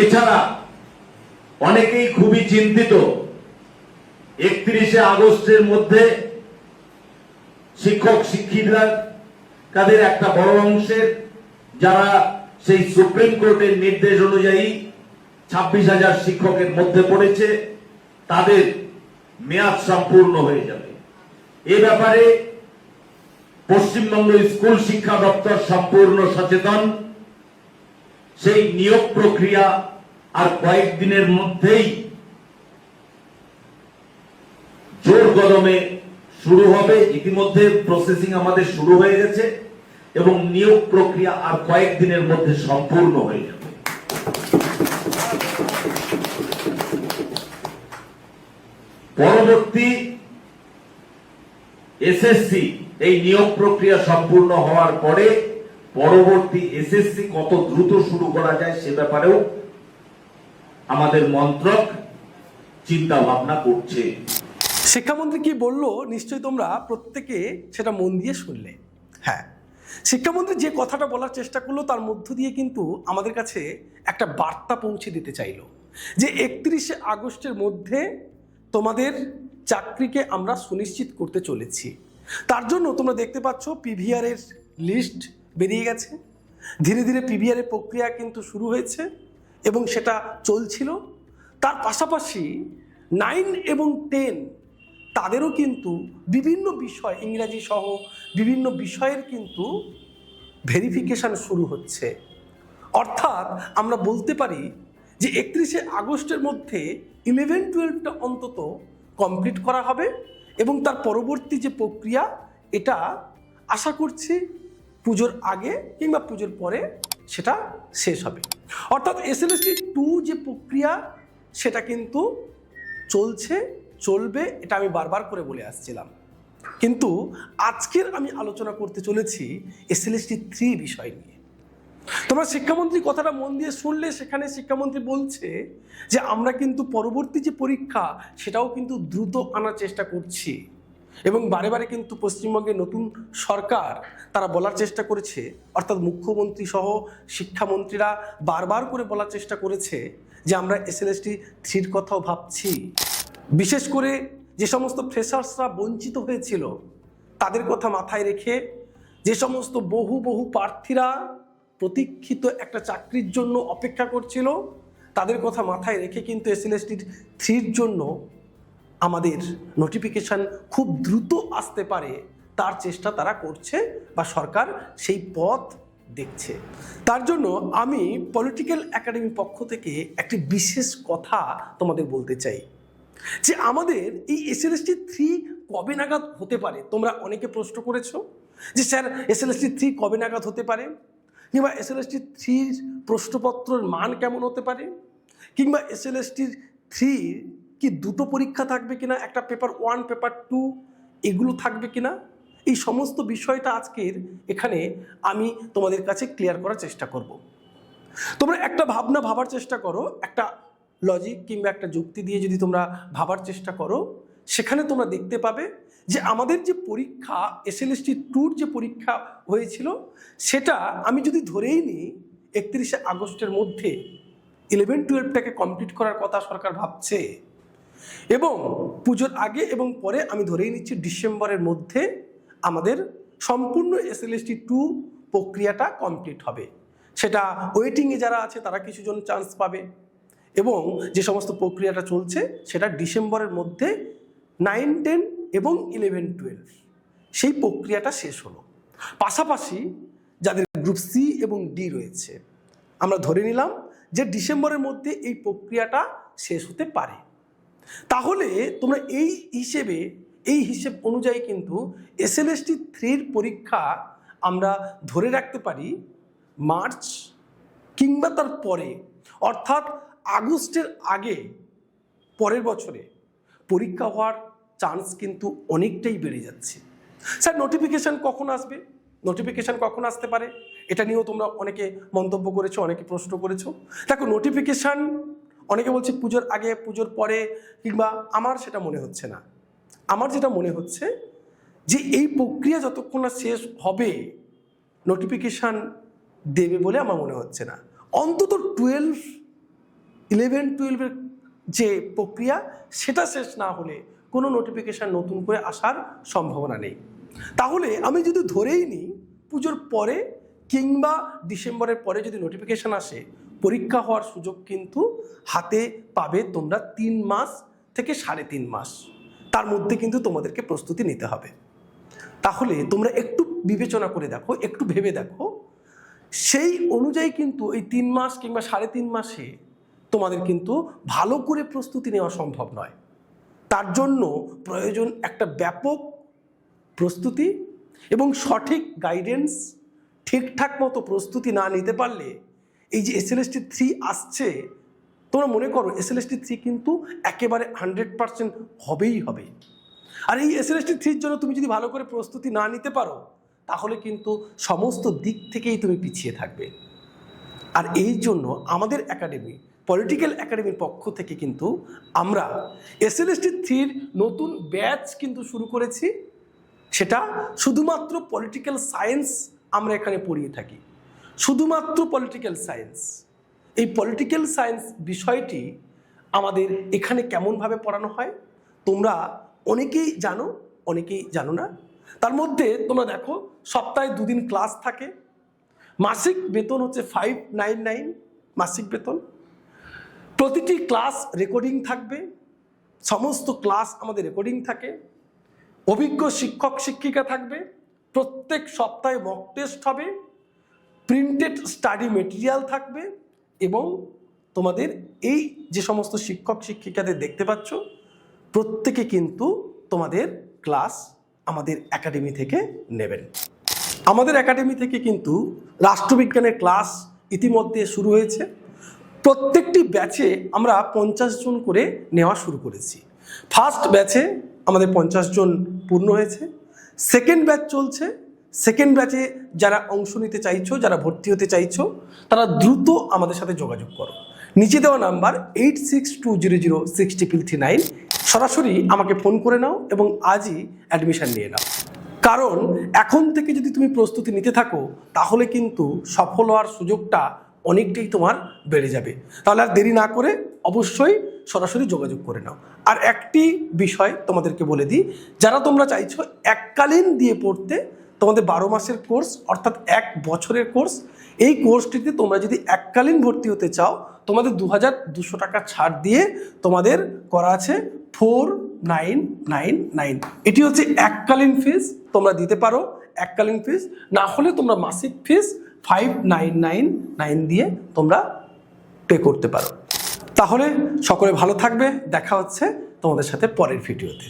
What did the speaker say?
এছাড়া অনেকেই খুবই চিন্তিত 31শে আগস্টের মধ্যে শিক্ষক শিক্ষিকা তাদের একটা বড় অংশের যারা সেই সুপ্রিম কোর্টের নির্দেশ অনুযায়ী 26,000 শিক্ষকের মধ্যে পড়েছে তাদের মেয়াদ সম্পূর্ণ হয়ে যাবে। এ ব্যাপারে পশ্চিমবঙ্গ স্কুল শিক্ষা দপ্তর সম্পূর্ণ সচেতন। সেই নিয়োগ প্রক্রিয়া আর কয়েকদিনের মধ্যেই জোর কদমে শুরু হবে। ইতিমধ্যে প্রসেসিং আমাদের শুরু হয়ে গেছে এবং নিয়োগ প্রক্রিয়া আর কয়েকদিনের মধ্যে সম্পূর্ণ হয়ে যাবে। পরবর্তী এসএসসি এই নিয়োগ প্রক্রিয়া সম্পূর্ণ হওয়ার পরে পরবর্তী এসএসসি কত দ্রুত শুরু করা যায় সে ব্যাপারেও আমাদের মন্ত্রক চিন্তা ভাবনা করছে। শিক্ষামন্ত্রী কি বললো নিশ্চয়ই তোমরা প্রত্যেকে সেটা মন দিয়ে শুনলে। হ্যাঁ, শিক্ষামন্ত্রী যে কথাটা বলার চেষ্টা করলো তার মধ্য দিয়ে কিন্তু আমাদের কাছে একটা বার্তা পৌঁছে দিতে চাইলো যে 31শে আগস্টের মধ্যে তোমাদের চাকরিকে আমরা সুনিশ্চিত করতে চলেছি। তার জন্য তোমরা দেখতে পাচ্ছ পিভিআর এর লিস্ট বেরিয়ে গেছে। ধীরে ধীরে পিভিআর এর প্রক্রিয়া কিন্তু শুরু হয়েছে এবং সেটা চলছিল। তার পাশাপাশি 9 এবং 10 তাদেরও কিন্তু বিভিন্ন বিষয় ইংরাজি সহ বিভিন্ন বিষয়ের কিন্তু ভেরিফিকেশন শুরু হচ্ছে। অর্থাৎ আমরা বলতে পারি যে 31শে আগস্টের মধ্যে 11-12টা অন্তত কমপ্লিট করা হবে এবং তার পরবর্তী যে প্রক্রিয়া এটা আশা করছি পুজোর আগে কিংবা পুজোর পরে সেটা শেষ হবে। অর্থাৎ এসএলএসটি 2 যে প্রক্রিয়া সেটা কিন্তু চলছে, চলবে, এটা আমি বারবার করে বলে আসছিলাম। কিন্তু আজকের আমি আলোচনা করতে চলেছি এসএলএসটি 3 বিষয় নিয়ে। তোমরা শিক্ষামন্ত্রী কথাটা মন দিয়ে শুনলে সেখানে শিক্ষামন্ত্রী বলছে যে আমরা কিন্তু পরবর্তী যে পরীক্ষা সেটাও কিন্তু দ্রুত আনার চেষ্টা করছি এবং বারে বারে কিন্তু পশ্চিমবঙ্গের নতুন সরকার তারা বলার চেষ্টা করেছে, অর্থাৎ মুখ্যমন্ত্রী সহ শিক্ষামন্ত্রীরা বারবার করে বলার চেষ্টা করেছে যে আমরা এসএলএসটি 3 কথাও ভাবছি। বিশেষ করে যে সমস্ত ফ্রেশার্সরা বঞ্চিত হয়েছিল তাদের কথা মাথায় রেখে যে সমস্ত বহু প্রার্থীরা প্রতীক্ষিত একটা চাকরির জন্য অপেক্ষা করছিল তাদের কথা মাথায় রেখে কিন্তু এসএলএসটি 3 জন্য আমাদের নোটিফিকেশন খুব দ্রুত আসতে পারে তার চেষ্টা তারা করছে বা সরকার সেই পথ দেখছে। তার জন্য আমি পলিটিক্যাল একাডেমির পক্ষ থেকে একটি বিশেষ কথা তোমাদের বলতে চাই যে আমাদের এই এসএলএসটি 3 কবে নাগাদ হতে পারে। তোমরা অনেকে প্রশ্ন করেছো যে স্যার এসএলএসটি 3 কবে নাগাদ হতে পারে, কিংবা এসএলএসটি 3 প্রশ্নপত্রের মান কেমন হতে পারে, কিংবা এসএলএসটি 3 কি দুটো পরীক্ষা থাকবে কিনা, একটা পেপার 1 পেপার 2 এগুলো থাকবে কিনা, এই সমস্ত বিষয়টা আজকের এখানে আমি তোমাদের কাছে ক্লিয়ার করার চেষ্টা করব। তোমরা একটা ভাবার চেষ্টা করো, একটা লজিক কিংবা একটা যুক্তি দিয়ে যদি তোমরা ভাবার চেষ্টা করো সেখানে তোমরা দেখতে পাবে যে আমাদের যে পরীক্ষা এসএলএসটি 2 যে পরীক্ষা হয়েছিল সেটা আমি যদি ধরেই নিই 31শে আগস্টের মধ্যে 11-12টাকে কমপ্লিট করার কথা সরকার ভাবছে এবং পুজোর আগে এবং পরে আমি ধরেই নিচ্ছি ডিসেম্বরের মধ্যে আমাদের সম্পূর্ণ এসএলএসটি 2 প্রক্রিয়াটা কমপ্লিট হবে। সেটা ওয়েটিংয়ে যারা আছে তারা কিছুজন চান্স পাবে এবং যে সমস্ত প্রক্রিয়াটা চলছে সেটা ডিসেম্বরের মধ্যে 9-10 এবং 11-12 সেই প্রক্রিয়াটা শেষ হলো। পাশাপাশি যাদের গ্রুপ সি এবং ডি রয়েছে আমরা ধরে নিলাম যে ডিসেম্বরের মধ্যে এই প্রক্রিয়াটা শেষ হতে পারে। তাহলে তোমরা এই হিসেব অনুযায়ী কিন্তু এসএলএসটি 3 পরীক্ষা আমরা ধরে রাখতে পারি মার্চ কিংবা তার পরে, অর্থাৎ আগস্টের আগে পরের বছরে পরীক্ষা হওয়ার চান্স কিন্তু অনেকটাই বেড়ে যাচ্ছে। স্যার নোটিফিকেশান কখন আসবে, নোটিফিকেশান কখন আসতে পারে এটা নিয়েও তোমরা অনেকে মন্তব্য করেছো, অনেকে প্রশ্ন করেছো। দেখো নোটিফিকেশান অনেকে বলছে পুজোর আগে পুজোর পরে, কিংবা আমার সেটা মনে হচ্ছে না। আমার যেটা মনে হচ্ছে যে এই প্রক্রিয়া যতক্ষণ না শেষ হবে নোটিফিকেশান দেবে বলে আমার মনে হচ্ছে না। অন্তত 12 11-12-এর যে প্রক্রিয়া সেটা শেষ না হলে কোনো নোটিফিকেশান নতুন করে আসার সম্ভাবনা নেই। তাহলে আমি যদি ধরেই নিই পুজোর পরে কিংবা ডিসেম্বরের পরে যদি নোটিফিকেশান আসে, পরীক্ষা হওয়ার সুযোগ কিন্তু হাতে পাবে তোমরা 3 মাস থেকে 3.5 মাস, তার মধ্যে কিন্তু তোমাদেরকে প্রস্তুতি নিতে হবে। তাহলে তোমরা একটু বিবেচনা করে দেখো, একটু ভেবে দেখো, সেই অনুযায়ী কিন্তু এই 3 মাস কিংবা 3.5 মাসে তোমাদের কিন্তু ভালো করে প্রস্তুতি নেওয়া সম্ভব নয়। তার জন্য প্রয়োজন একটা ব্যাপক প্রস্তুতি এবং সঠিক গাইডেন্স। ঠিকঠাক মতো প্রস্তুতি না নিতে পারলে এই যে SLST 3 আসছে, তোমরা মনে করো SLST 3 কিন্তু একেবারে 100% হবেই হবে। আর এই SLST 3 জন্য তুমি যদি ভালো করে প্রস্তুতি না নিতে পারো তাহলে কিন্তু সমস্ত দিক থেকেই তুমি পিছিয়ে থাকবে। আর এই জন্য আমাদের একাডেমি, পলিটিক্যাল একাডেমির পক্ষ থেকে কিন্তু আমরা SLST 3 নতুন ব্যাচ কিন্তু শুরু করেছি। সেটা শুধুমাত্র পলিটিক্যাল সায়েন্স আমরা এখানে পড়িয়ে থাকি, শুধুমাত্র পলিটিক্যাল সায়েন্স। এই পলিটিক্যাল সায়েন্স বিষয়টি আমাদের এখানে কেমনভাবে পড়ানো হয় তোমরা অনেকেই জানো, অনেকেই জানো না। তার মধ্যে তোমরা দেখো সপ্তাহে 2 দিন ক্লাস থাকে, মাসিক বেতন হচ্ছে 599 মাসিক বেতন। প্রতিটি ক্লাস রেকর্ডিং থাকবে, সমস্ত ক্লাস আমাদের রেকর্ডিং থাকে। অভিজ্ঞ শিক্ষক শিক্ষিকা থাকবে, প্রত্যেক সপ্তাহে মক টেস্ট হবে, প্রিন্টেড স্টাডি মেটেরিয়াল থাকবে এবং তোমাদের এই যে সমস্ত শিক্ষক শিক্ষিকাদের দেখতে পাচ্ছ প্রত্যেকে কিন্তু তোমাদের ক্লাস আমাদের একাডেমি থেকে নেবেন। আমাদের একাডেমি থেকে কিন্তু রাষ্ট্রবিজ্ঞানের ক্লাস ইতিমধ্যে শুরু হয়েছে। প্রত্যেকটি ব্যাচে আমরা 50 জন করে নেওয়া শুরু করেছি। ফার্স্ট ব্যাচে আমাদের 50 জন পূর্ণ হয়েছে, সেকেন্ড ব্যাচ চলছে। সেকেন্ড ব্যাচে যারা অংশ নিতে চাইছো, যারা ভর্তি হতে চাইছো, তারা দ্রুত আমাদের সাথে যোগাযোগ করো। নিচে দেওয়া নাম্বার 8620063339 সরাসরি আমাকে ফোন করে নাও এবং আজই অ্যাডমিশন নিয়ে নাও। কারণ এখন থেকে যদি তুমি প্রস্তুতি নিতে থাকো তাহলে কিন্তু সফল হওয়ার সুযোগটা অনেকটাই তোমার বেড়ে যাবে। তাহলে আর দেরি না করে অবশ্যই সরাসরি যোগাযোগ করে নাও। আর একটি বিষয় তোমাদেরকে বলে দিই, যারা তোমরা চাইছো এককালীন দিয়ে পড়তে, তোমাদের 12 মাসের কোর্স অর্থাৎ 1 বছরের কোর্স, এই কোর্সটিতে তোমরা যদি এককালীন ভর্তি হতে চাও তোমাদের 2200 টাকা ছাড় দিয়ে তোমাদের করা আছে 4999। এটি হচ্ছে এককালীন ফিস, তোমরা দিতে পারো এককালীন ফিস, না হলে তোমরা মাসিক ফিস 5999 দিয়ে তোমরা পে করতে পারো। তাহলে সকলে ভালো থাকবে, দেখা হচ্ছে তোমাদের সাথে পরের ভিডিওতে।